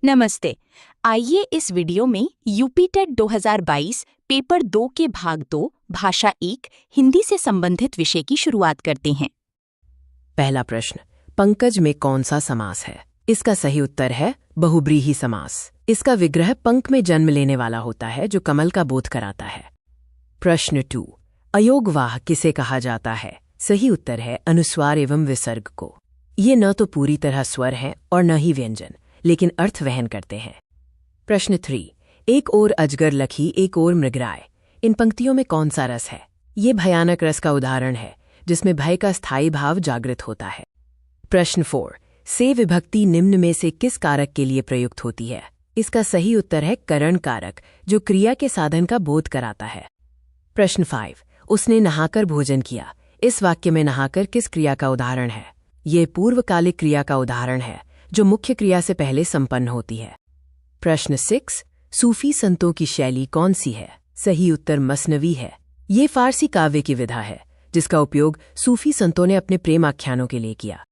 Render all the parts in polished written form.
नमस्ते। आइए इस वीडियो में यूपी टेट 2022 पेपर 2 के भाग 2 भाषा 1 हिंदी से संबंधित विषय की शुरुआत करते हैं। पहला प्रश्न, पंकज में कौन सा समास है? इसका सही उत्तर है बहुब्रीहि समास। इसका विग्रह पंक में जन्म लेने वाला होता है जो कमल का बोध कराता है। प्रश्न 2, अयोगवाह किसे कहा जाता है? सही उत्तर है अनुस्वार एवं विसर्ग को। ये न तो पूरी तरह स्वर हैं और न ही व्यंजन, लेकिन अर्थ वहन करते हैं। प्रश्न 3, एक ओर अजगर लखी एक ओर मृगराय, इन पंक्तियों में कौन सा रस है? ये भयानक रस का उदाहरण है जिसमें भय का स्थायी भाव जागृत होता है। प्रश्न 4, से विभक्ति निम्न में से किस कारक के लिए प्रयुक्त होती है? इसका सही उत्तर है करण कारक, जो क्रिया के साधन का बोध कराता है। प्रश्न 5, उसने नहाकर भोजन किया, इस वाक्य में नहाकर किस क्रिया का उदाहरण है? ये पूर्वकालिक क्रिया का उदाहरण है जो मुख्य क्रिया से पहले संपन्न होती है। प्रश्न 6, सूफी संतों की शैली कौन सी है? सही उत्तर मसनवी है। ये फारसी काव्य की विधा है जिसका उपयोग सूफी संतों ने अपने प्रेम आख्यानों के लिए किया।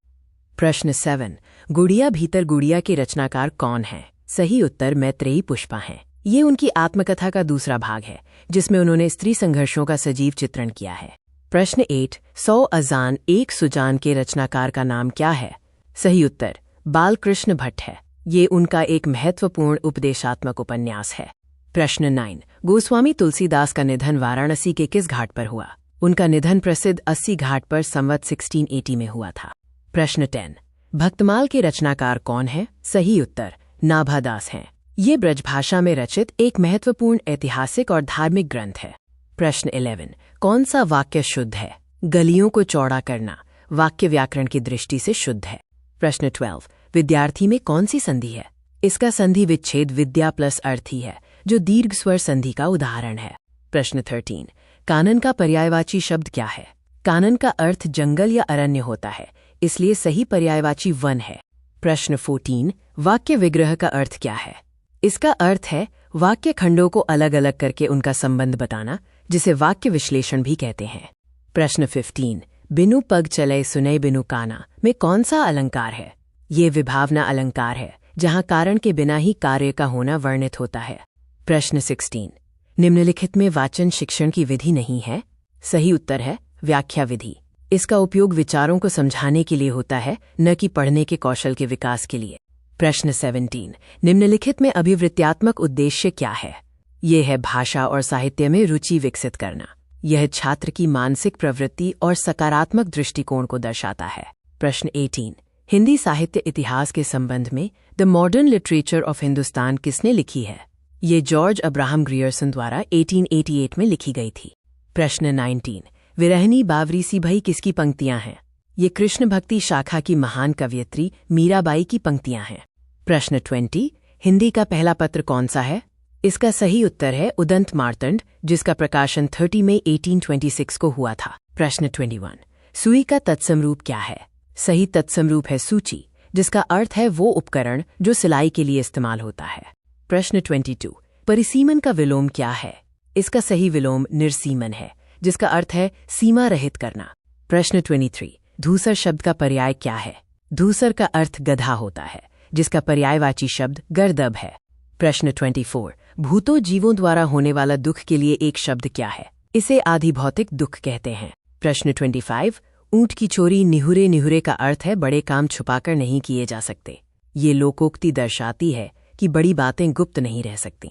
प्रश्न 7, गुड़िया भीतर गुड़िया के रचनाकार कौन हैं? सही उत्तर मैत्रेयी पुष्पा हैं। ये उनकी आत्मकथा का दूसरा भाग है जिसमें उन्होंने स्त्री संघर्षों का सजीव चित्रण किया है। प्रश्न 8, 100 अजान एक सुजान के रचनाकार का नाम क्या है? सही उत्तर बालकृष्ण भट्ट है। ये उनका एक महत्वपूर्ण उपदेशात्मक उपन्यास है। प्रश्न 9, गोस्वामी तुलसीदास का निधन वाराणसी के किस घाट पर हुआ? उनका निधन प्रसिद्ध 80 घाट पर संवत 1680 में हुआ था। प्रश्न 10, भक्तमाल के रचनाकार कौन है? सही उत्तर नाभादास हैं। ये ब्रजभाषा में रचित एक महत्वपूर्ण ऐतिहासिक और धार्मिक ग्रंथ है। प्रश्न 11, कौन सा वाक्य शुद्ध है? गलियों को चौड़ा करना वाक्य व्याकरण की दृष्टि से शुद्ध है। प्रश्न 12, विद्यार्थी में कौन सी संधि है? इसका संधि विच्छेद विद्या प्लस अर्थी है जो दीर्घ स्वर संधि का उदाहरण है। प्रश्न 13, कानन का पर्यायवाची शब्द क्या है? कानन का अर्थ जंगल या अरण्य होता है, इसलिए सही पर्यायवाची वन है। प्रश्न 14, वाक्य विग्रह का अर्थ क्या है? इसका अर्थ है वाक्य खंडों को अलग अलग करके उनका संबंध बताना, जिसे वाक्य विश्लेषण भी कहते हैं। प्रश्न 15, बिनु पग चले सुने बिनु काना में कौन सा अलंकार है? ये विभावना अलंकार है जहां कारण के बिना ही कार्य का होना वर्णित होता है। प्रश्न 16, निम्नलिखित में वाचन शिक्षण की विधि नहीं है? सही उत्तर है व्याख्या विधि। इसका उपयोग विचारों को समझाने के लिए होता है, न कि पढ़ने के कौशल के विकास के लिए। प्रश्न 17, निम्नलिखित में अभिवृत्त्यात्मक उद्देश्य क्या है? यह है भाषा और साहित्य में रुचि विकसित करना। यह छात्र की मानसिक प्रवृत्ति और सकारात्मक दृष्टिकोण को दर्शाता है। प्रश्न 18, हिंदी साहित्य इतिहास के संबंध में the modern literature of Hindustan किसने लिखी है? ये जॉर्ज अब्राहम ग्रियर्सन द्वारा 1888 में लिखी गई थी। प्रश्न 19, विरहनी बावरी सी भई किसकी पंक्तियां हैं? ये कृष्ण भक्ति शाखा की महान कवयित्री मीराबाई की पंक्तियां हैं। प्रश्न 20, हिंदी का पहला पत्र कौन सा है? इसका सही उत्तर है उदंत मार्तंड, जिसका प्रकाशन 30 मई 1826 को हुआ था। प्रश्न 21, सुई का तत्समरूप क्या है? सही तत्समरूप है सूची, जिसका अर्थ है वो उपकरण जो सिलाई के लिए इस्तेमाल होता है। प्रश्न 22, परिसीमन का विलोम क्या है? इसका सही विलोम निर्सीमन है, जिसका अर्थ है सीमा रहित करना। प्रश्न 23, धूसर शब्द का पर्याय क्या है? धूसर का अर्थ गधा होता है, जिसका पर्यायवाची शब्द गर्दभ है। प्रश्न 24, भूतों जीवों द्वारा होने वाला दुख के लिए एक शब्द क्या है? इसे आधिभौतिक दुख कहते हैं। प्रश्न 25, ऊंट की चोरी निहुरे निहुरे का अर्थ है बड़े काम छुपाकर नहीं किए जा सकते। ये लोकोक्ति दर्शाती है कि बड़ी बातें गुप्त नहीं रह सकती।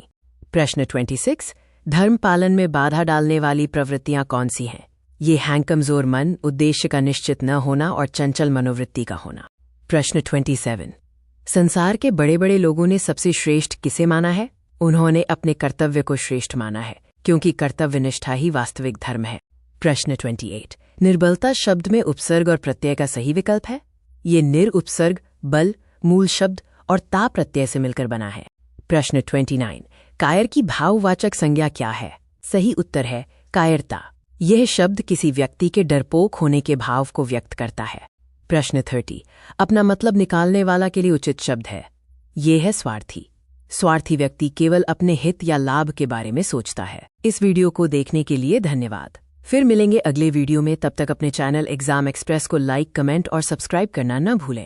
प्रश्न 26, धर्म पालन में बाधा डालने वाली प्रवृत्तियां कौन सी हैं? ये हैं कमजोर मन, उद्देश्य का निश्चित न होना और चंचल मनोवृत्ति का होना। प्रश्न 27, संसार के बड़े बड़े लोगों ने सबसे श्रेष्ठ किसे माना है? उन्होंने अपने कर्तव्य को श्रेष्ठ माना है, क्योंकि कर्तव्यनिष्ठा ही वास्तविक धर्म है। प्रश्न 28, निर्बलता शब्द में उपसर्ग और प्रत्यय का सही विकल्प है? ये निर उपसर्ग, बल, मूल शब्द और ता प्रत्यय से मिलकर बना है। प्रश्न 29, कायर की भाववाचक संज्ञा क्या है? सही उत्तर है कायरता। यह शब्द किसी व्यक्ति के डरपोक होने के भाव को व्यक्त करता है। प्रश्न 30, अपना मतलब निकालने वाला के लिए उचित शब्द है? ये है स्वार्थी। स्वार्थी व्यक्ति केवल अपने हित या लाभ के बारे में सोचता है। इस वीडियो को देखने के लिए धन्यवाद। फिर मिलेंगे अगले वीडियो में, तब तक अपने चैनल एग्जाम एक्सप्रेस को लाइक, कमेंट और सब्सक्राइब करना न भूलें।